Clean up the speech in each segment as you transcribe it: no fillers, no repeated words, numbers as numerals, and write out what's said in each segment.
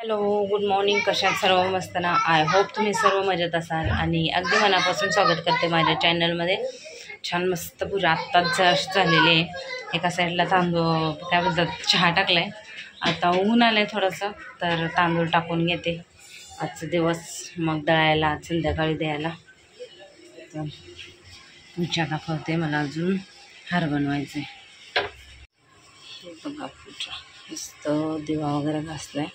Hello, good morning. कशात सर्व मस्त ना? आय होप तुम्ही सर्व मजेत असाल आणि अगदी मनापासून स्वागत करते माझ्या चॅनलमध्ये. छान मस्त पूजा आत्ताच जस्ट झालेली आहे. एका साईडला तांदूळ काय बोलतात चहा टाकला आहे. आता ऊन आलं आहे थोडंसं, तर तांदूळ टाकून घेते आजचा दिवस, मग दळायला आज संध्याकाळी द्यायला. तर पूजा दाखवते, मला अजून हार बनवायचं आहे. बघा पूजा मस्त दिवा वगैरे घासलाय.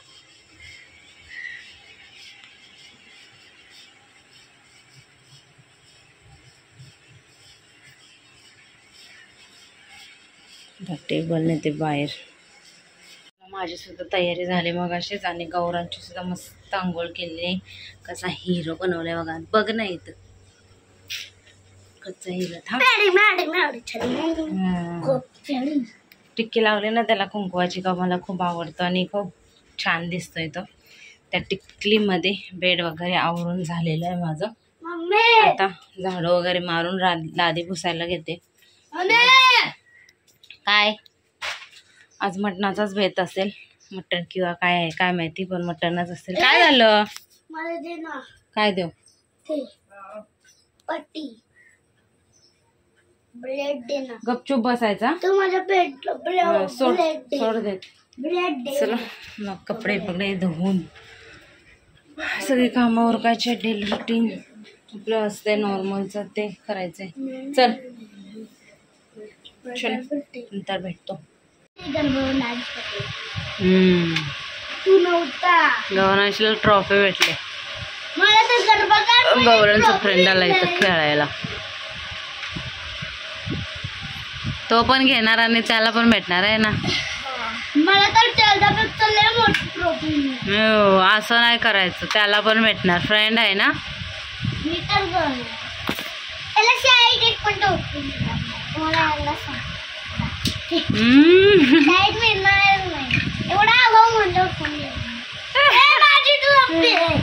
टेबल नेते बाहेर. माझी सुद्धा तयारी झाली मग अशीच, आणि गौरांची सुद्धा मस्त आंघोळ केली. कसा हिरो बनवलाय बघा, बघ ना इथं कच्चा हिरो. टिक्की लावली ना त्याला कुंकवाची, का मला खूप आवडतं आणि खूप छान दिसतोय तो. त्या टिक्लीमध्ये बेड वगैरे आवरून झालेलं आहे माझं. आता झाडू वगैरे मारून लादी पुसायला घेते. काय आज मटणाचाच बेत असेल, मटण किंवा काय आहे काय माहिती, पण मटणच असेल. काय झालं? काय देऊ? पट्टी ब्लेड दे ना. गपचूप बसायचा. तू माझ्या सोड देत. चला मग कपडे पकडे धुवून सगळे कामं उरकायचे. डेली रुटीन आपलं असते नॉर्मलचं, ते करायचंय. चल नंतर भेटतो. तू नव्हता. गौरांशीला ट्रॉफी भेटले. मला तर गरबा गौरांचा फ्रेंड आला इथं खेळायला. तो पण घेणार आणि त्याला पण भेटणार आहे ना. मला तर त्याच्यापेक्षा लय मोठी ट्रॉफी. असं नाही करायचं, त्याला पण भेटणार, फ्रेंड आहे ना. मी तर त्याला शाळेत एक पण ट्रॉफी मला आला सांग. शाळेत मिळणार नाही एवढा आगाऊ म्हणतो. माझी ट्रॉफी आहे.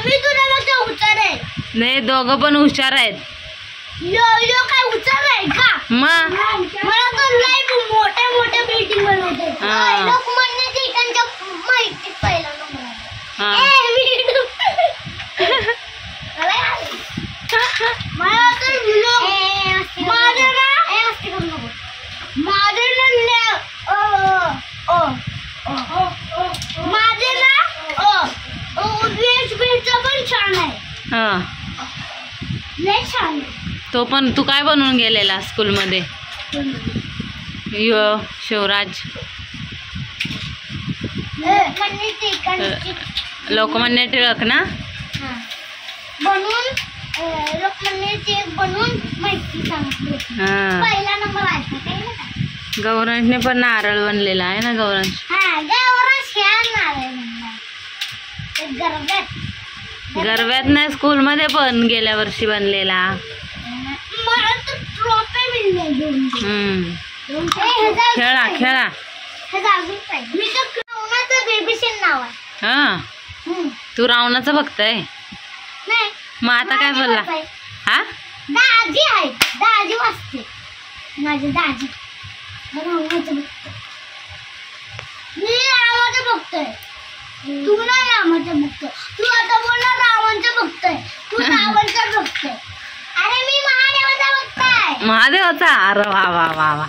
मी तुला मग हुशार आहे. नाही, दोघं पण हुशार आहेत. काय हुशार आहे का? मला तर लय मोठ्या मोठ्या बिल्डिंग बनवते. लोक म्हणते त्यांच्या माहिती पहिला पण छान आहे. लय छान. तो पण तू काय बनवून गेलेला स्कूलमध्ये? शिवराज लोकमान्य टिळक ना बनवून. लोकमान्य टिळक बनवून माहिती सांगितली. पहिला नंबर आहे. गौरांशने पण नारळ बनलेला आहे ना. गौरांश गरब्यात नाही, स्कूलमध्ये पण गेल्या वर्षी बनलेला. खेळा खेळा. हा, तू रावणाचं बघताय. मग आता काय बोलला? हा, दाजी आहे. दाजी वाचते माझी दाजी. रावणाचं बघतोय मी. रावणाचं बघतोय तू. नाही रावणाचं बघतोय तू. आता बोलला रावणाचं बघतोय तू. रावणाचं बघतोय. अरे मी महादेवाचा बघताय. महादेवाचा? अरे वा वा वा वा.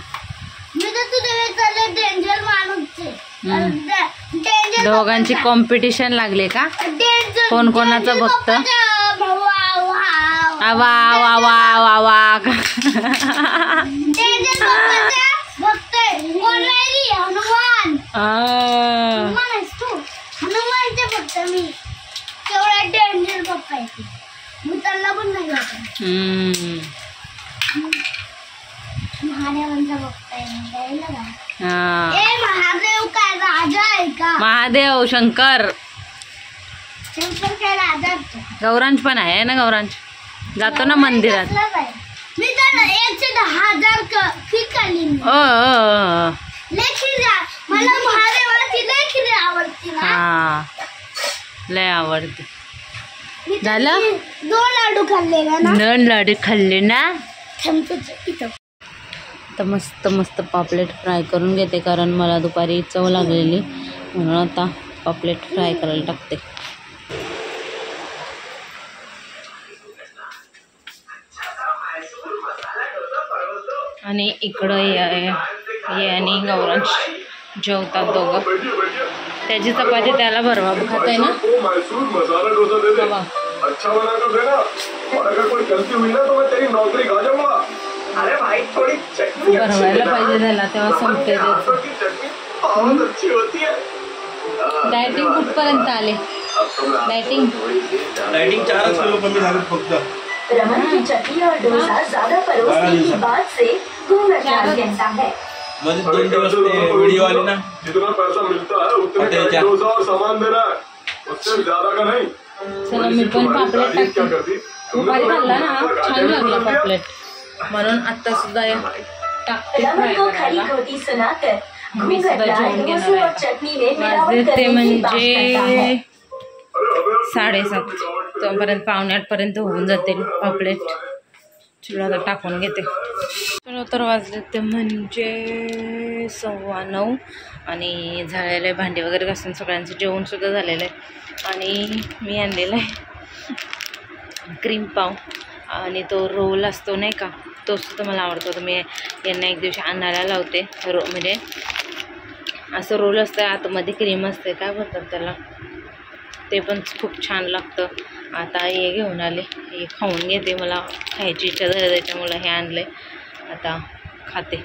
मी तर तुझ्या डेंजर माणूस. दोघांची कॉम्पिटिशन लागले का? कोण कोणाचं बघतं? वा वा वा वा वा. बघतोय कोण राहिली? हनुमान. हनुमानचे बघतोय मी. तेवढा डेंजर बघताय मी. त्याला पण नाही बघत. महादेवांचा बघताय. महादेव काय राजा आहे का? महादेव शंकर. शंकर काय राजा? गौरांश पण आहे ना. गौरांश जातो ना मंदिरात. मी तर 110,000 फी काढली. मला महादेवाची लय खिरी आवडते ना. हा, लय आवडते. झालं? 2 लाडू खाल्ले ना. 2 लाडू खाल्ले ना. तर मस्त मस्त पापलेट फ्राय करून घेते, कारण मला दुपारी चव लागलेली, म्हणून आता पापलेट फ्राय करायला टाकते. आणि इकडं ये आणि गौरांश जेवतात दोघं. त्याची चपाती त्याला भरवा खात आहे ना बाबा. भरवायला पाहिजे त्याला तेव्हा संपते. डायटिंग कुठपर्यंत आले? डायटिंग 4 किलो कमी झाले फक्त. रमन की चटनी और डोसा ज्यादा परोसने की बात से घूंघट कहता है. मध्ये 2 दिवस ते व्हिडिओ आले ना, जितना पैसा मिलता है उतने का डोसा और सामान दे रहा है, उससे ज्यादा का नहीं. चला मी पण पापलेट टाकते. दुपारी खाल्ला ना, छान लागला पापलेट म्हणून आता सुद्धा टाकते फ्राय करायला. मी सुद्धा जेवण घेणार आहे. वाजले ते म्हणजे 7:30. तोपर्यंत 7:45 होऊन जातील पापलेट. चला आता टाकून घेते. चलो तर वाजले ते म्हणजे 9:15 आणि झालेलं आहे. भांडी वगैरे घासून सगळ्यांचं जेवणसुद्धा झालेलं आहे. आणि मी आणलेला आहे क्रीम पाव आणि तो रोल असतो नाही का, तो सुद्धा मला आवडतो. तर मी यांना एक दिवशी आणायला लावते. म्हणजे असं रोल असतं, आतमध्ये क्रीम असते, काय बोलतात त्याला, ते पण खूप छान लागतं. आता हे घेऊन आले, हे खाऊन घेते. मला खायची इच्छा झाली त्याच्यामुळं हे आणलं आहे. आता खाते.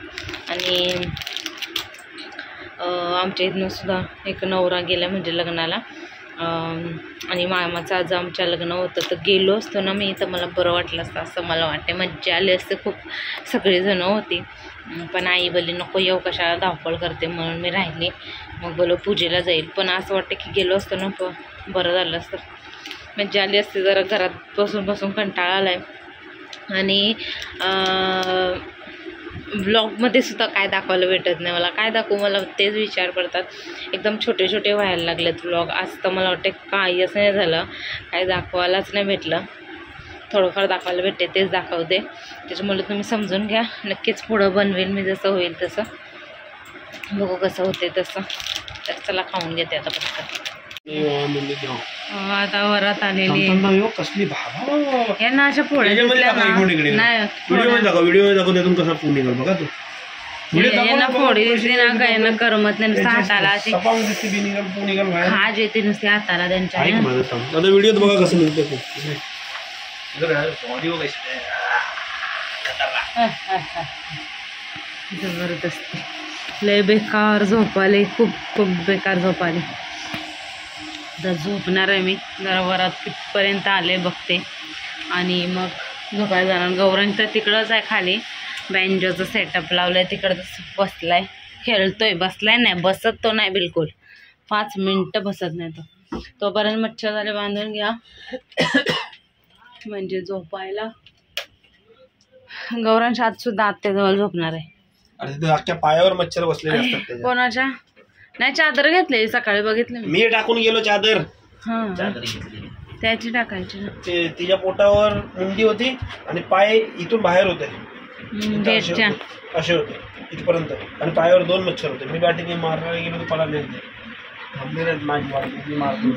आणि आमच्या इथनं सुद्धा एक नवरा गेला म्हणजे लग्नाला. आणि मामाचं आज आमच्या लग्न होतं, तर गेलो असतो ना मी तर मला बरं वाटलं असतं असं मला वाटते. मज्जा आली असते खूप, सगळेजणं होती. पण आई बोलली नको येऊ, कशाला धावपळ करते, म्हणून मी राहिली. मग बोलो पूजेला जाईल. पण असं वाटतं की गेलो असतो ना बरं झालं असतं, मज्जा आली असते. जरा घरात बसून कंटाळा आला आहे. आणि ब्लॉगमध्ये सुद्धा काय दाखवायला भेटत नाही मला. काय दाखवू, मला तेच विचार पडतात. एकदम छोटे छोटे व्हायला लागलेत ब्लॉग. आज तर मला वाटतं काही असं नाही झालं, काही दाखवायलाच नाही भेटलं. थोडंफार दाखवायला भेटते तेच दाखवते. त्याच्यामुळे तुम्ही समजून घ्या. नक्कीच पुढं बनवेल मी, जसं होईल तसं, बघू कसं होते तसं. तर चला खाऊन घेते आता फक्त. आता वरात आलेली कसली यांना अशा पोळ्या यांना फोडी दिसली ना का, यांना करमत नाही. नुसतं हाताला अशी खाज येते नुसती हाताला त्यांच्या. व्हिडिओ बघा कसं मिळतं. जबरदस्ती. लय बेकार झोप आले, खूप बेकार झोप आली. आता झोपणार आहे मी. जरा वरात कितपर्यंत आले बघते आणि मग झोपायला जाणार. गौरांग तर तिकडंच आहे खाली, बँजोचं सेटअप लावलं आहे तिकडंच बसलाय, खेळतोय. बसलाय नाही, बसत तो नाही बिलकुल, 5 मिनटं बसत नाही तो. तोपर्यंत मच्छर झाले बांधून घ्या म्हणजे झोपायला. गौरांश आज सुद्धा आत्याजवळ झोपणार आहे. अख्ख्या पायावर मच्छर बसलेले असतात. कोणाच्या नाही, चादर घेतली सकाळी बघितलं मी टाकून गेलो चादर. हां त्याची टाकायची ना. ते तिच्या पोटावर मुंडी होती आणि पाय इथून बाहेर होते, असे होते इथपर्यंत. आणि पायावर 2 मच्छर होते. मी बॅटिंग मारायला गेलो तर पळाले होते. थांबले माझी वाटली मारतो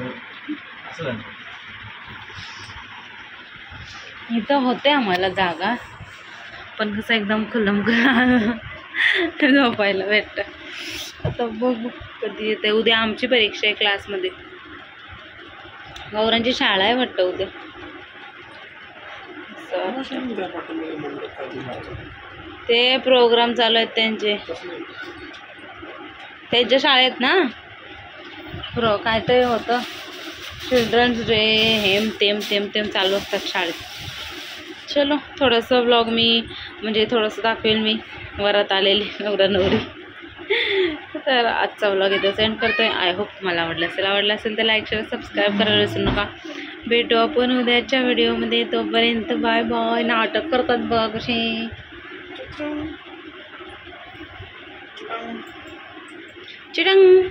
असं झालं. इथं होते आम्हाला जागा, पण कसं एकदम खुल्लम झोपायला भेटतं. आता बघू कधी येते. उद्या आमची परीक्षा आहे क्लासमध्ये. गौरांची शाळा आहे वाटतं उद्या. ते प्रोग्राम चालू आहेत त्यांचे, त्यांच्या शाळेत ना काय ते होतं, चिल्ड्रन्स डे, हेम तेम चालू असतात शाळेत. चलो थोडंसं ब्लॉग मी म्हणजे थोडंसं दाखवेल मी वरात आलेली नवरा नवरी. तर आजचा व्लॉग इथं सेंड करतोय. आय होप तुम्हाला आवडलं असेल तर लाईक शेअर सबस्क्राईब करायला विसरू नका. भेटू आपण उद्याच्या व्हिडिओमध्ये. तोपर्यंत बाय बाय. नाटक करतात बघा कसे. चिडंग.